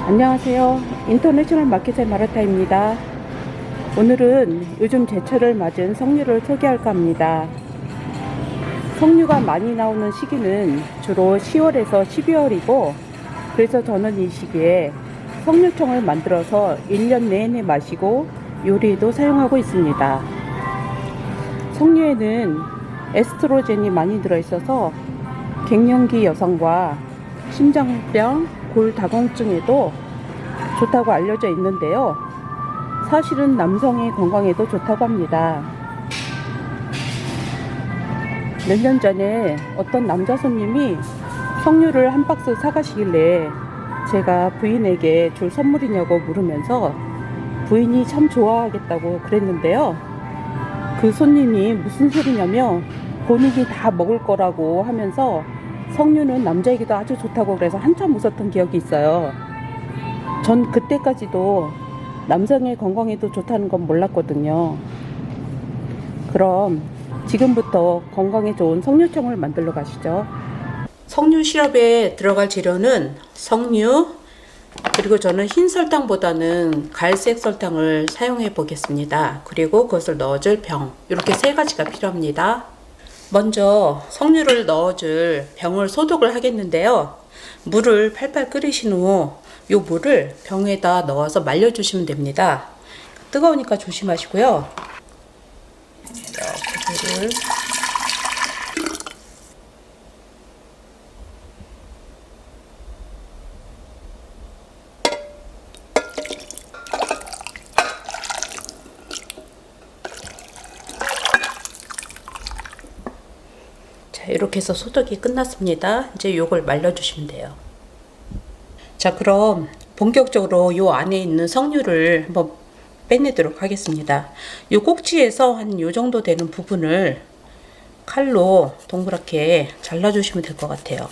안녕하세요. 인터내셔널 마켓의 마르타입니다. 오늘은 요즘 제철을 맞은 석류를 소개할까 합니다. 석류가 많이 나오는 시기는 주로 10월에서 12월이고, 그래서 저는 이 시기에 석류청을 만들어서 1년 내내 마시고 요리에도 사용하고 있습니다. 석류에는 에스트로겐이 많이 들어있어서 갱년기 여성과 심장병, 골다공증에도 좋다고 알려져 있는데요. 사실은 남성의 건강에도 좋다고 합니다. 몇 년 전에 어떤 남자 손님이 석류를 한 박스 사가시길래 제가 부인에게 줄 선물이냐고 물으면서 부인이 참 좋아하겠다고 그랬는데요. 그 손님이 무슨 소리냐며 본인이 다 먹을 거라고 하면서 석류는 남자에게도 아주 좋다고 그래서 한참 웃었던 기억이 있어요. 전 그때까지도 남성의 건강에도 좋다는 건 몰랐거든요. 그럼 지금부터 건강에 좋은 석류청을 만들러 가시죠. 석류 시럽에 들어갈 재료는 석류, 그리고 저는 흰 설탕보다는 갈색 설탕을 사용해 보겠습니다. 그리고 그것을 넣어줄 병, 이렇게 세 가지가 필요합니다. 먼저 석류를 넣어줄 병을 소독을 하겠는데요. 물을 팔팔 끓이신 후 이 물을 병에다 넣어서 말려주시면 됩니다. 뜨거우니까 조심하시고요. 이렇게 물을 이렇게 해서 소독이 끝났습니다. 이제 요걸 말려주시면 돼요. 자, 그럼 본격적으로 요 안에 있는 석류를 한번 빼내도록 하겠습니다. 요 꼭지에서 한 요 정도 되는 부분을 칼로 동그랗게 잘라주시면 될 것 같아요.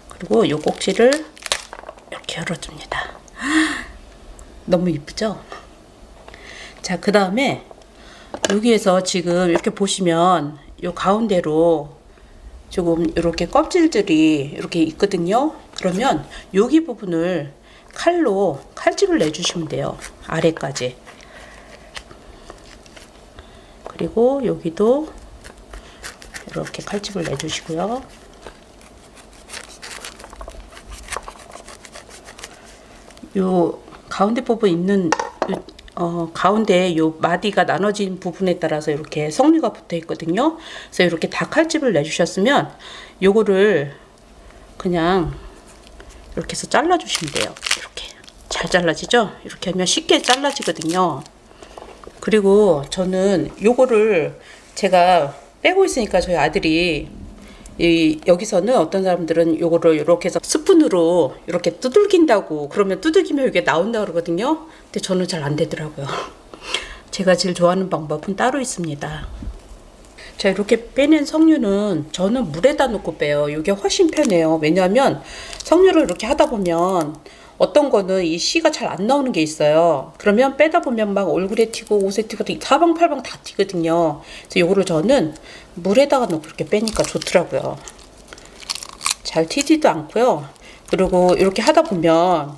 그리고 요 꼭지를 이렇게 열어줍니다. 너무 이쁘죠? 자, 그 다음에 여기에서 지금 이렇게 보시면 요 가운데로 조금 이렇게 껍질들이 이렇게 있거든요. 그러면 여기 부분을 칼로 칼집을 내주시면 돼요. 아래까지. 그리고 여기도 이렇게 칼집을 내주시고요. 요 가운데 부분 있는 가운데 요 마디가 나눠진 부분에 따라서 이렇게 석류가 붙어 있거든요. 그래서 이렇게 다 칼집을 내주셨으면 요거를 그냥 이렇게 해서 잘라 주시면 돼요. 이렇게 잘 잘라지죠? 이렇게 하면 쉽게 잘라지거든요. 그리고 저는 요거를 제가 빼고 있으니까 저희 아들이 여기서는 어떤 사람들은 요거를 이렇게 해서 스푼으로 이렇게 두들긴다고, 그러면 두들기면 이게 나온다 그러거든요. 근데 저는 잘 안 되더라고요. 제가 제일 좋아하는 방법은 따로 있습니다. 자, 이렇게 빼낸 석류는 저는 물에다 넣고 빼요. 이게 훨씬 편해요. 왜냐하면 석류를 이렇게 하다 보면 어떤 거는 이 씨가 잘 안 나오는 게 있어요. 그러면 빼다 보면 막 얼굴에 튀고 옷에 튀고 사방팔방 다 튀거든요. 그래서 요거를 저는 물에다가 넣고 이렇게 빼니까 좋더라고요. 잘 튀지도 않고요. 그리고 이렇게 하다 보면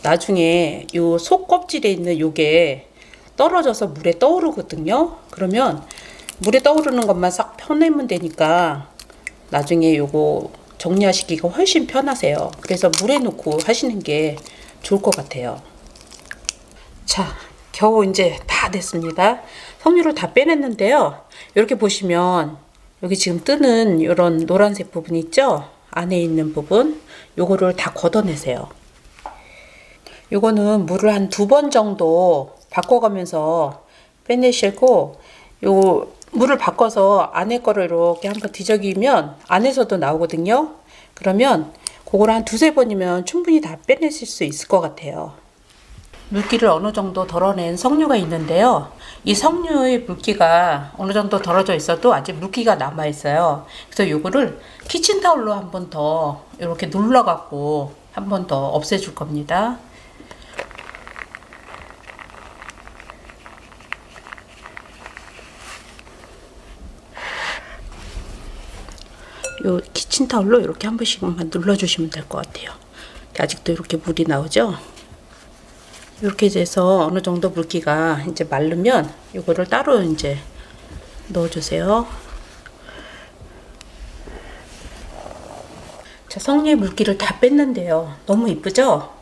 나중에 요 속 껍질에 있는 요게 떨어져서 물에 떠오르거든요. 그러면 물에 떠오르는 것만 싹 펴내면 되니까 나중에 요거 정리하시기가 훨씬 편하세요. 그래서 물에 넣고 하시는 게 좋을 것 같아요. 자, 겨우 이제 다 됐습니다. 석류를 다 빼냈는데요. 이렇게 보시면 여기 지금 뜨는 이런 노란색 부분 있죠? 안에 있는 부분, 요거를 다 걷어내세요. 요거는 물을 한 2번 정도 바꿔가면서 빼내시고, 요 물을 바꿔서 안에 거를 이렇게 한번 뒤적이면 안에서도 나오거든요. 그러면 그걸 한 2-3번이면 충분히 다 빼내실 수 있을 것 같아요. 물기를 어느 정도 덜어낸 석류가 있는데요. 이 석류의 물기가 어느 정도 덜어져 있어도 아직 물기가 남아 있어요. 그래서 요거를 키친타올로 한 번 더 이렇게 눌러 갖고 한 번 더 없애줄 겁니다. 요 키친타올로 이렇게 한 번씩만 눌러주시면 될 것 같아요. 아직도 이렇게 물이 나오죠? 이렇게 해서 어느 정도 물기가 이제 마르면 이거를 따로 이제 넣어주세요. 자, 석류의 물기를 다 뺐는데요. 너무 이쁘죠?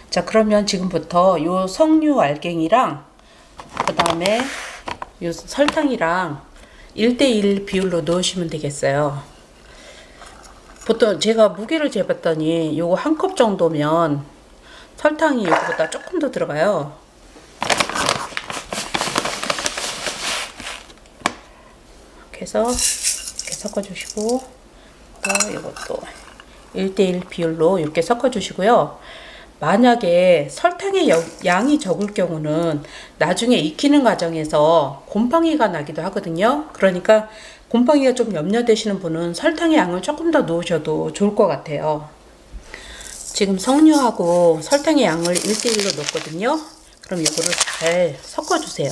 자, 그러면 지금부터 요 석류 알갱이랑 그 다음에 요 설탕이랑 1대1 비율로 넣으시면 되겠어요. 보통 제가 무게를 재봤더니 요거 한 컵 정도면 설탕이 요거보다 조금 더 들어가요. 이렇게 해서 이렇게 섞어주시고 또 이것도 1대1 비율로 이렇게 섞어주시고요. 만약에 설탕의 양이 적을 경우는 나중에 익히는 과정에서 곰팡이가 나기도 하거든요. 그러니까 곰팡이가 좀 염려되시는 분은 설탕의 양을 조금 더 넣으셔도 좋을 것 같아요. 지금 석류하고 설탕의 양을 1대1로 넣었거든요. 그럼 이거를 잘 섞어주세요.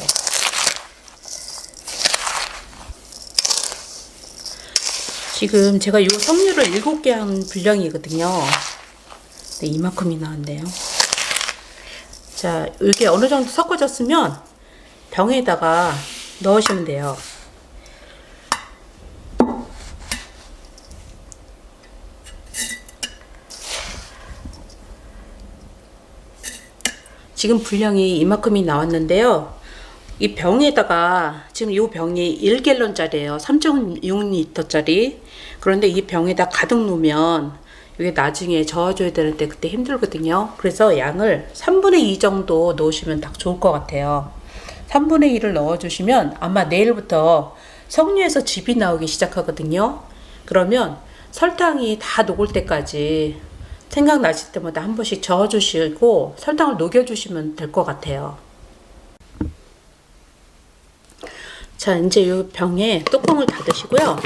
지금 제가 이 석류를 7개 한 분량이거든요. 네, 이만큼이 나왔네요. 자, 이게 어느 정도 섞어졌으면 병에다가 넣으시면 돼요. 지금 분량이 이만큼이 나왔는데요. 이 병에다가 지금 이 병이 1갤런짜리예요. 3.6리터짜리. 그런데 이 병에다 가득 놓으면 이게 나중에 저어줘야 되는데 그때 힘들거든요. 그래서 양을 3분의 2 정도 넣으시면 딱 좋을 것 같아요. 3분의 1을 넣어주시면 아마 내일부터 석류에서 즙이 나오기 시작하거든요. 그러면 설탕이 다 녹을 때까지 생각나실 때마다 한 번씩 저어주시고 설탕을 녹여주시면 될 것 같아요. 자, 이제 이 병에 뚜껑을 닫으시고요.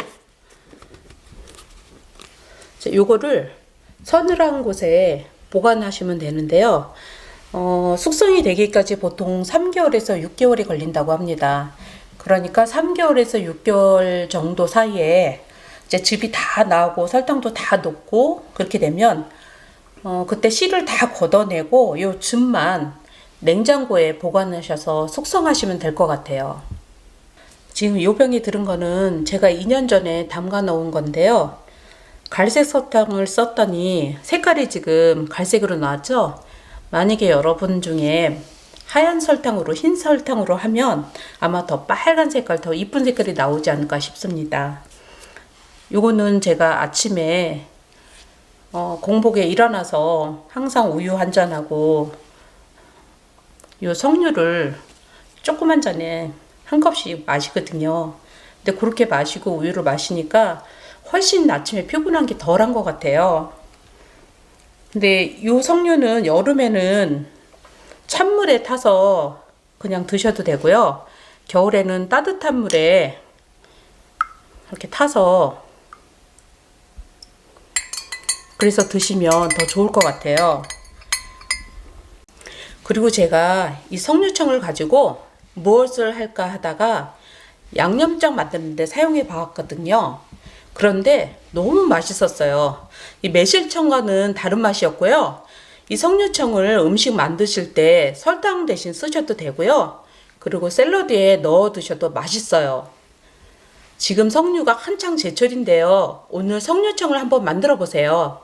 자, 요거를 서늘한 곳에 보관하시면 되는데요. 숙성이 되기까지 보통 3개월에서 6개월이 걸린다고 합니다. 그러니까 3개월에서 6개월 정도 사이에 이제 즙이 다 나오고 설탕도 다 녹고 그렇게 되면 그때 씨를 다 걷어내고 요 즙만 냉장고에 보관하셔서 숙성하시면 될 것 같아요. 지금 요 병에 들은 거는 제가 2년 전에 담가 놓은 건데요. 갈색 설탕을 썼더니 색깔이 지금 갈색으로 나왔죠? 만약에 여러분 중에 하얀 설탕으로 흰 설탕으로 하면 아마 더 빨간 색깔, 더 이쁜 색깔이 나오지 않을까 싶습니다. 요거는 제가 아침에 공복에 일어나서 항상 우유 한 잔하고 요 석류를 조그만 잔에 한 컵씩 마시거든요. 근데 그렇게 마시고 우유를 마시니까 훨씬 아침에 피곤한 게 덜한 것 같아요. 근데 이 석류는 여름에는 찬물에 타서 그냥 드셔도 되고요. 겨울에는 따뜻한 물에 이렇게 타서 그래서 드시면 더 좋을 것 같아요. 그리고 제가 이 석류청을 가지고 무엇을 할까 하다가 양념장 만드는데 사용해 봤거든요. 그런데 너무 맛있었어요. 이 매실청과는 다른 맛이었고요. 이 석류청을 음식 만드실 때 설탕 대신 쓰셔도 되고요. 그리고 샐러드에 넣어 드셔도 맛있어요. 지금 석류가 한창 제철인데요. 오늘 석류청을 한번 만들어 보세요.